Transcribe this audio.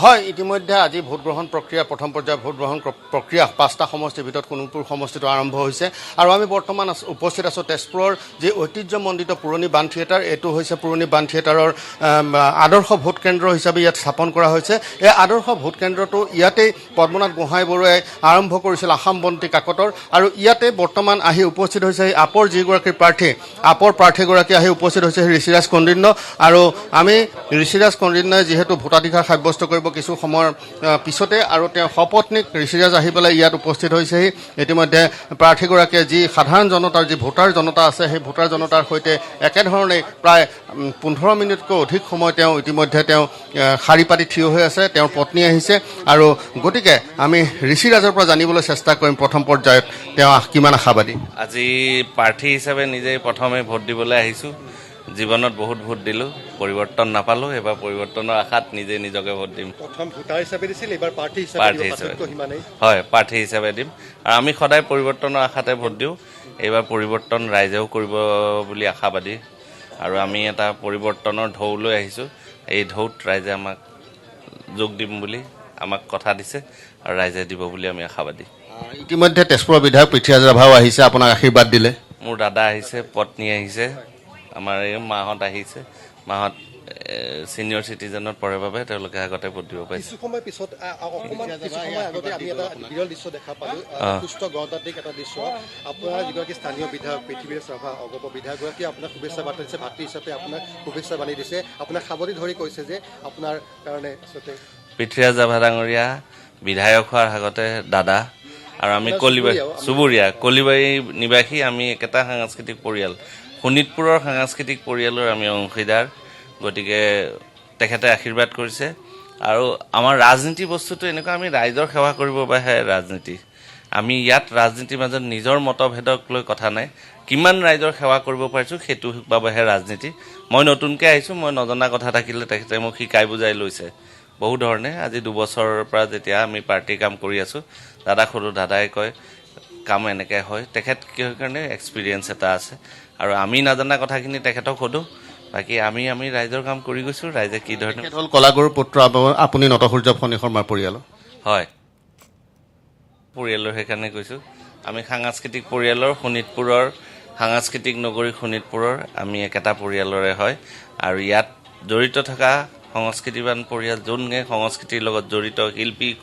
হয় ইতিমধ্যে আজি ভোট গ্ৰহণ প্ৰক্ৰিয়া প্ৰথম পৰ্যায়ৰ ভোট গ্ৰহণ প্ৰক্ৰিয়া 5টা সমষ্টিৰ ভিতৰত কোনপুৰ সমষ্টিটো আৰম্ভ হৈছে আৰু আমি বৰ্তমান উপস্থিত আছোঁ তেজপুৰৰ যি ঐতিহ্যমণ্ডিত পুৰণি বাণ থিয়েটাৰ এইটো হৈছে পুৰণি বাণ থিয়েটাৰৰ আদৰ্শ ভোট কেন্দ্ৰ হিচাপে ইয়াত স্থাপন কৰা হৈছে এই আদৰ্শ ভোট কেন্দ্ৰটো ইয়াতেই পদ্মনাথ গোহাঁই বৰুৱাই আৰম্ভ কৰিছিল আসাম বন্তি কাকতৰ আৰু ইয়াতে বৰ্তমান আহি উপস্থিত হৈছে আপৰ যিগৰাকী প্ৰাৰ্থী আপৰ প্ৰাৰ্থীগৰাকী আহি উপস্থিত হৈছে ঋষিৰাজ কন্দিন্য আৰু আমি ঋষিৰাজ কন্দিন্যই যিহেতু ভোটাধিকাৰ সাব্যস্ত কৰিব কিছু সময়ৰ পিছতে আৰু তেওঁ সপত্নীক ঋষিৰাজ আহি পেলাই ইয়াত উপস্থিত হৈছেহি ইতিমধ্যে প্ৰাৰ্থীগৰাকীয়ে যি সাধাৰণ জনতাৰ যি ভোটাৰ জনতা আছে সেই ভোটাৰ জনতাৰ সৈতে একেধৰণে প্ৰায় 15 মিনিটকৈ অধিক সময় তেওঁ ইতিমধ্যে তেওঁ শাৰী পাতি থিয় হৈ আছে তেওঁৰ পত্নী আহিছে আৰু গতিকে আমি ঋষিৰাজৰ পৰা জানিবলৈ চেষ্টা কৰিম প্ৰথম পৰ্যায়ত তেওঁ কিমান আশাবাদী আজি প্ৰাৰ্থী হিচাপে নিজে প্ৰথমে ভোট দিবলৈ আহিছোঁ জীৱনত বহুত ভোট দিলোঁ পৰিৱৰ্তন নাপালোঁ এবাৰ পৰিৱৰ্তনৰ আশাত নিজে নিজকে ভোট দিম প্ৰথম ভোটাৰ হিচাপে দিছিল এবাৰ প্ৰাৰ্থী হিচাপে হয় প্ৰাৰ্থী হিচাপে দিম আৰু আমি সদায় পৰিৱৰ্তনৰ আশাতে ভোট দিওঁ এইবাৰ পৰিৱৰ্তন ৰাইজেও কৰিব বুলি আশাবাদী আৰু আমি এটা পৰিৱৰ্তনৰ ঢৌ লৈ আহিছোঁ এই ঢৌত ৰাইজে আমাক যোগ দিম বুলি আমাক কথা দিছে আৰু ৰাইজে দিব বুলি আমি আশাবাদী ইতিমধ্যে তেজপুৰৰ বিধায়ক পৃথ্বীৰাজ ৰাভাও আহিছে আপোনাক আশীৰ্বাদ দিলে মোৰ দাদা আহিছে পত্নী আহিছে আমাৰ এই মাহঁত আহিছে মাহঁত সিনিয়ৰ চিটিজেনত পৰে বাবে তেওঁলোকে আগতে ভোট দিব পাৰিছে কিছু সময় পিছত কিছু সময় আগতে আমি এটা বিৰল দৃশ্য দেখা পালোঁ সুস্থ গণতান্ত্ৰিক এটা দৃশ্য আপোনাৰ যিগৰাকী স্থানীয় বিধায়ক পৃথ্বীৰাজ ৰাভা অগপ বিধায়কগৰাকীয়ে আপোনাক শুভেচ্ছা বাৰ্তা দিছে ভাতৃ হিচাপে আপোনাক শুভেচ্ছা বান্ধি দিছে আপোনাক সাৱধি ধৰি কৈছে যে আপোনাৰ কাৰণে আচলতে পৃথ্বীৰাজ ৰাভা ডাঙৰীয়া বিধায়ক হোৱাৰ আগতে দাদা আৰু আমি চুবুৰীয়া কলিবাৰী নিবাসী আমি একেটা সাংস্কৃতিক পৰিয়াল শোণিতপুৰৰ সাংস্কৃতিক পৰিয়ালৰ আমি অংশীদাৰ গতিকে তেখেতে আশীৰ্বাদ কৰিছে আৰু আমাৰ ৰাজনীতি বস্তুটো এনেকুৱা আমি ৰাইজৰ সেৱা কৰিব বাবেহে ৰাজনীতি আমি ইয়াত ৰাজনীতিৰ মাজত নিজৰ মতভেদক লৈ কথা নাই কিমান ৰাইজৰ সেৱা কৰিব পাৰিছোঁ সেইটো বাবেহে ৰাজনীতি মই নতুনকৈ আহিছোঁ মই নজনা কথা থাকিলে তেখেতে মোক শিকাই বুজাই লৈছে বহু ধৰণে আজি 2 বছৰৰ পৰা যেতিয়া আমি পাৰ্টিৰ কাম কৰি আছোঁ দাদাক সোধোঁ দাদাই কয় কাম এনেকৈ হয় তেখেত কিহৰ কাৰণে এক্সপিৰিয়েঞ্চ এটা আছে আৰু আমি নাজানা কথাখিনি তেখেতক সোধোঁ বাকী আমি ৰাইজৰ কাম কৰি গৈছোঁ ৰাইজে কি ধৰণে হ'ল কলাগুৰুৰ পুত্ৰ আপুনি নটসূৰ্য ফণী শৰ্মাৰ পৰিয়াল হয় পৰিয়ালৰ সেইকাৰণে কৈছোঁ আমি সাংস্কৃতিক পৰিয়ালৰ শোণিতপুৰৰ সাংস্কৃতিক নগৰী শোণিতপুৰৰ আমি একেটা পৰিয়ালৰে হয় আৰু ইয়াত জড়িত থকা সংস্কৃতিবান পৰিয়াল যোনে সংস্কৃতিৰ লগত জড়িত শিল্পী